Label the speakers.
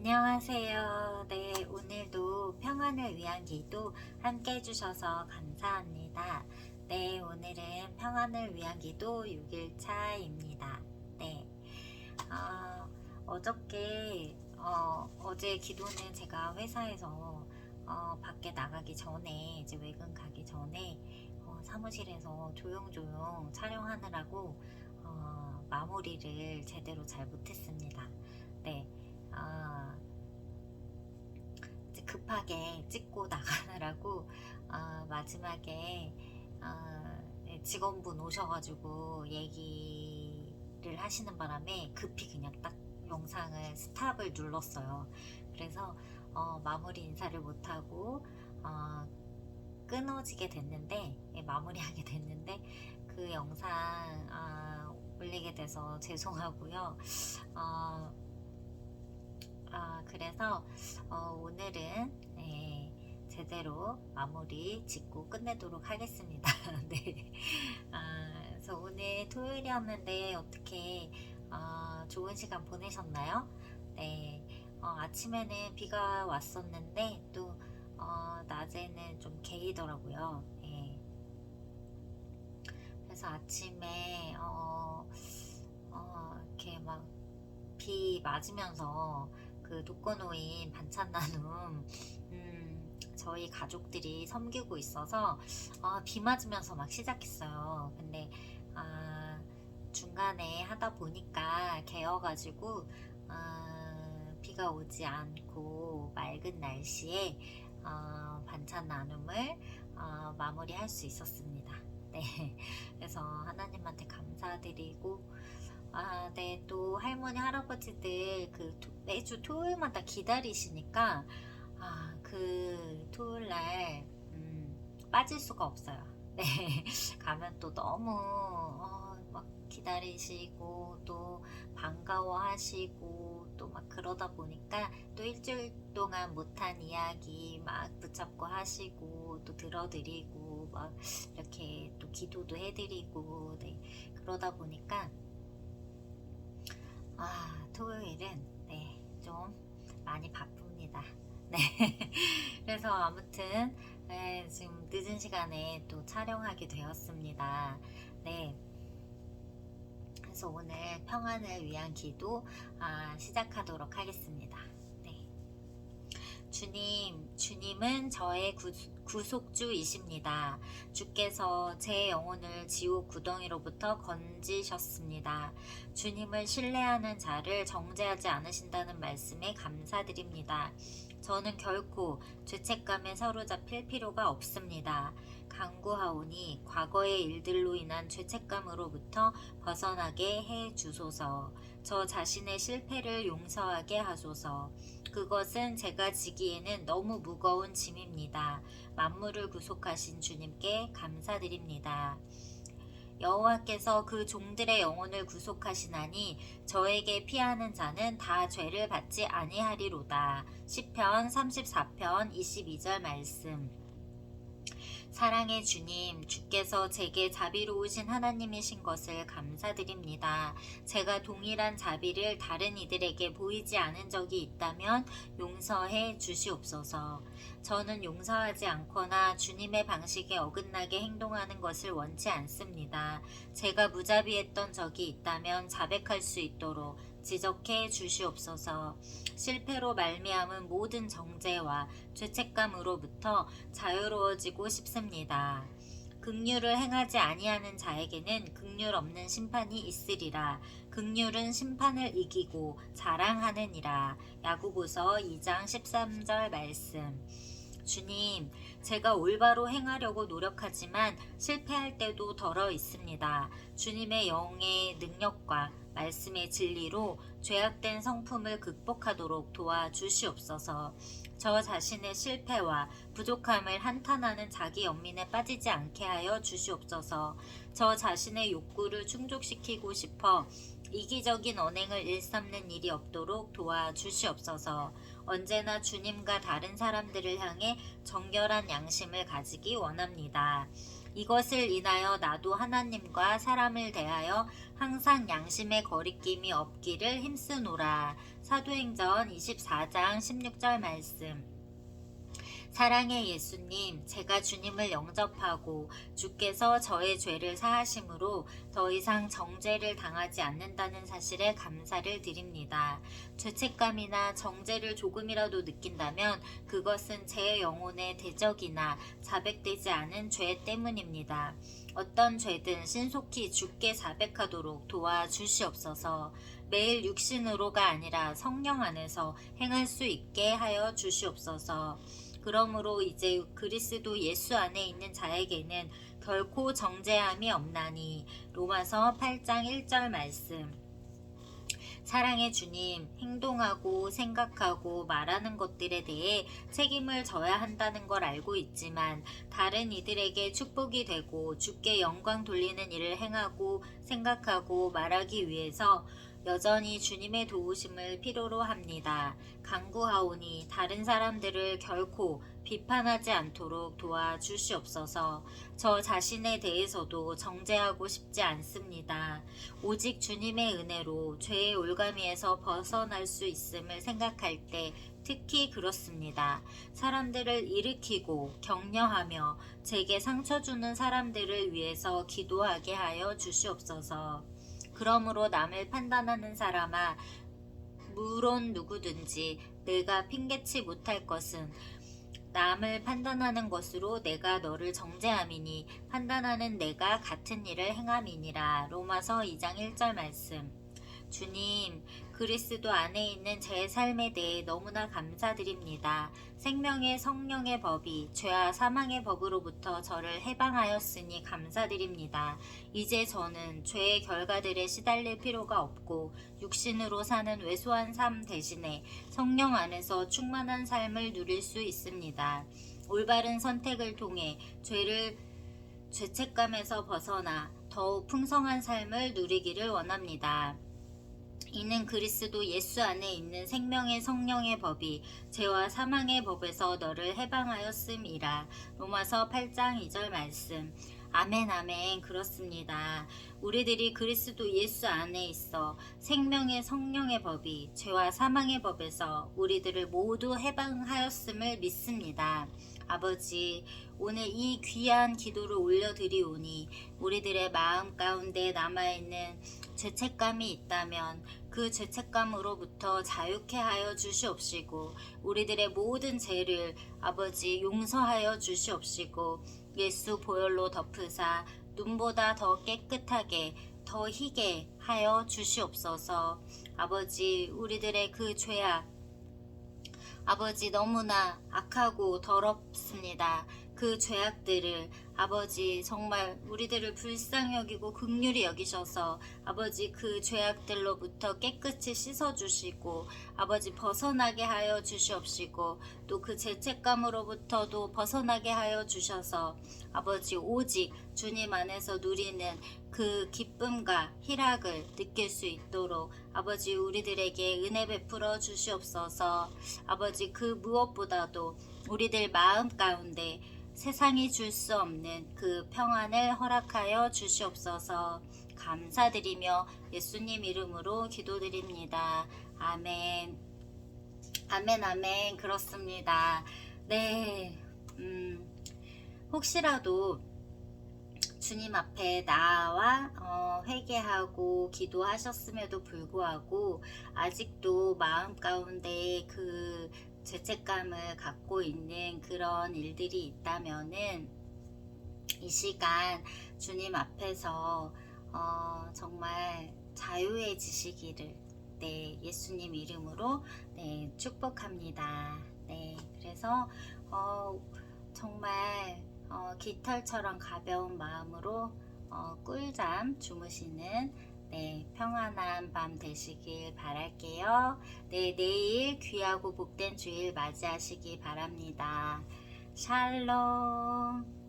Speaker 1: 안녕하세요. 네, 오늘도 평안을 위한 기도 함께 해주셔서 감사합니다. 네, 오늘은 평안을 위한 기도 6일차입니다. 네, 어저께, 어제 기도는 제가 회사에서 밖에 나가기 전에, 이제 외근 가기 전에 사무실에서 조용조용 촬영하느라고 마무리를 제대로 잘 못했습니다. 네. 아, 이제 급하게 찍고 나가느라고 마지막에 네, 직원분 오셔가지고 얘기를 하시는 바람에 급히 그냥 딱 영상을 스탑을 눌렀어요. 그래서 마무리 인사를 못하고 끊어지게 됐는데, 마무리하게 됐는데 그 영상 올리게 돼서 죄송하고요. 그래서 오늘은 제대로 마무리 짓고 끝내도록 하겠습니다. 네. 그래서 오늘 토요일이었는데 어떻게 좋은 시간 보내셨나요? 네. 아침에는 비가 왔었는데 또 낮에는 좀 개이더라고요. 네. 그래서 아침에 이렇게 막 비 맞으면서 그 독거노인 반찬 나눔 저희 가족들이 섬기고 있어서 비 맞으면서 막 시작했어요. 근데 중간에 하다 보니까 개어가지고 비가 오지 않고 맑은 날씨에 반찬 나눔을 마무리할 수 있었습니다. 네, 그래서 하나님한테 감사드리고 네, 또 할머니 할아버지들 그 매주 토요일마다 기다리시니까 그 토요일 날 빠질 수가 없어요. 네, 가면 또 너무 막 기다리시고 또 반가워하시고 또 막 그러다 보니까 또 일주일 동안 못한 이야기 막 붙잡고 하시고 또 들어드리고 막 이렇게 또 기도도 해드리고 네, 그러다 보니까 토요일은 네, 좀 많이 바쁩니다. 네. 그래서 아무튼 네, 지금 늦은 시간에 또 촬영하게 되었습니다. 네. 그래서 오늘 평안을 위한 기도 시작하도록 하겠습니다. 네. 주님은 저의 구속주이십니다. 주께서 제 영혼을 지옥 구덩이로부터 건지셨습니다. 주님을 신뢰하는 자를 정죄하지 않으신다는 말씀에 감사드립니다. 저는 결코 죄책감에 사로잡힐 필요가 없습니다. 간구하오니 과거의 일들로 인한 죄책감으로부터 벗어나게 해 주소서. 저 자신의 실패를 용서하게 하소서. 그것은 제가 지기에는 너무 무거운 짐입니다. 만물을 구속하신 주님께 감사드립니다. 여호와께서 그 종들의 영혼을 구속하시나니 저에게 피하는 자는 다 죄를 받지 아니하리로다. 시편 34편 22절 말씀. 사랑의 주님, 주께서 제게 자비로우신 하나님이신 것을 감사드립니다. 제가 동일한 자비를 다른 이들에게 보이지 않은 적이 있다면 용서해 주시옵소서. 저는 용서하지 않거나 주님의 방식에 어긋나게 행동하는 것을 원치 않습니다. 제가 무자비했던 적이 있다면 자백할 수 있도록 지적해 주시옵소서. 실패로 말미암은 모든 정죄와 죄책감으로부터 자유로워지고 싶습니다. 긍휼을 행하지 아니하는 자에게는 긍휼 없는 심판이 있으리라. 긍휼은 심판을 이기고 자랑하느니라. 야고보서 2장 13절 말씀. 주님, 제가 올바로 행하려고 노력하지만 실패할 때도 덜어 있습니다. 주님의 영의 능력과 말씀의 진리로 죄악된 성품을 극복하도록 도와주시옵소서. 저 자신의 실패와 부족함을 한탄하는 자기 연민에 빠지지 않게 하여 주시옵소서. 저 자신의 욕구를 충족시키고 싶어 이기적인 언행을 일삼는 일이 없도록 도와주시옵소서. 언제나 주님과 다른 사람들을 향해 정결한 양심을 가지기 원합니다. 이것을 인하여 나도 하나님과 사람을 대하여 항상 양심의 거리낌이 없기를 힘쓰노라. 사도행전 24장 16절 말씀. 사랑의 예수님, 제가 주님을 영접하고 주께서 저의 죄를 사하심으로 더 이상 정죄를 당하지 않는다는 사실에 감사를 드립니다. 죄책감이나 정죄를 조금이라도 느낀다면 그것은 제 영혼의 대적이나 자백되지 않은 죄 때문입니다. 어떤 죄든 신속히 주께 자백하도록 도와주시옵소서. 매일 육신으로가 아니라 성령 안에서 행할 수 있게 하여 주시옵소서. 그러므로 이제 그리스도 예수 안에 있는 자에게는 결코 정죄함이 없나니. 로마서 8장 1절 말씀. 사랑의 주님, 행동하고 생각하고 말하는 것들에 대해 책임을 져야 한다는 걸 알고 있지만 다른 이들에게 축복이 되고 주께 영광 돌리는 일을 행하고 생각하고 말하기 위해서 여전히 주님의 도우심을 필요로 합니다. 간구하오니 다른 사람들을 결코 비판하지 않도록 도와주시옵소서. 저 자신에 대해서도 정죄하고 싶지 않습니다. 오직 주님의 은혜로 죄의 올가미에서 벗어날 수 있음을 생각할 때 특히 그렇습니다. 사람들을 일으키고 격려하며 제게 상처 주는 사람들을 위해서 기도하게 하여 주시옵소서. 그러므로 남을 판단하는 사람아, 물론 누구든지 내가 핑계치 못할 것은 남을 판단하는 것으로 내가 너를 정죄함이니 판단하는 내가 같은 일을 행함이니라. 로마서 2장 1절 말씀. 주님, 그리스도 안에 있는 제 삶에 대해 너무나 감사드립니다. 생명의 성령의 법이 죄와 사망의 법으로부터 저를 해방하였으니 감사드립니다. 이제 저는 죄의 결과들에 시달릴 필요가 없고 육신으로 사는 왜소한 삶 대신에 성령 안에서 충만한 삶을 누릴 수 있습니다. 올바른 선택을 통해 죄책감에서 벗어나 더욱 풍성한 삶을 누리기를 원합니다. 이는 그리스도 예수 안에 있는 생명의 성령의 법이 죄와 사망의 법에서 너를 해방하였음이라. 로마서 8장 2절 말씀. 아멘 아멘. 그렇습니다. 우리들이 그리스도 예수 안에 있어 생명의 성령의 법이 죄와 사망의 법에서 우리들을 모두 해방하였음을 믿습니다. 아버지, 오늘 이 귀한 기도를 올려드리오니 우리들의 마음 가운데 남아있는 죄책감이 있다면 그 죄책감으로부터 자유케 하여 주시옵시고 우리들의 모든 죄를 아버지 용서하여 주시옵시고 예수 보혈로 덮으사 눈보다 더 깨끗하게 더 희게 하여 주시옵소서. 아버지, 우리들의 그 죄악 아버지 너무나 악하고 더럽습니다. 그 죄악들을 아버지 정말 우리들을 불쌍히 여기고 긍휼히 여기셔서 아버지 그 죄악들로부터 깨끗이 씻어주시고 아버지 벗어나게 하여 주시옵시고 또 그 죄책감으로부터도 벗어나게 하여 주셔서 아버지 오직 주님 안에서 누리는 그 기쁨과 희락을 느낄 수 있도록 아버지 우리들에게 은혜 베풀어 주시옵소서. 아버지 그 무엇보다도 우리들 마음 가운데 세상이 줄 수 없는 그 평안을 허락하여 주시옵소서. 감사드리며 예수님 이름으로 기도드립니다. 아멘. 아멘 아멘. 그렇습니다. 네. 혹시라도 주님 앞에 나와 회개하고 기도하셨음에도 불구하고 아직도 마음 가운데 그 죄책감을 갖고 있는 그런 일들이 있다면은 이 시간 주님 앞에서 정말 자유해지시기를 예수님 이름으로 축복합니다. 그래서 정말 깃털처럼 가벼운 마음으로 꿀잠 주무시는 평안한 밤 되시길 바랄게요. 내일 귀하고 복된 주일 맞이하시기 바랍니다. 샬롬.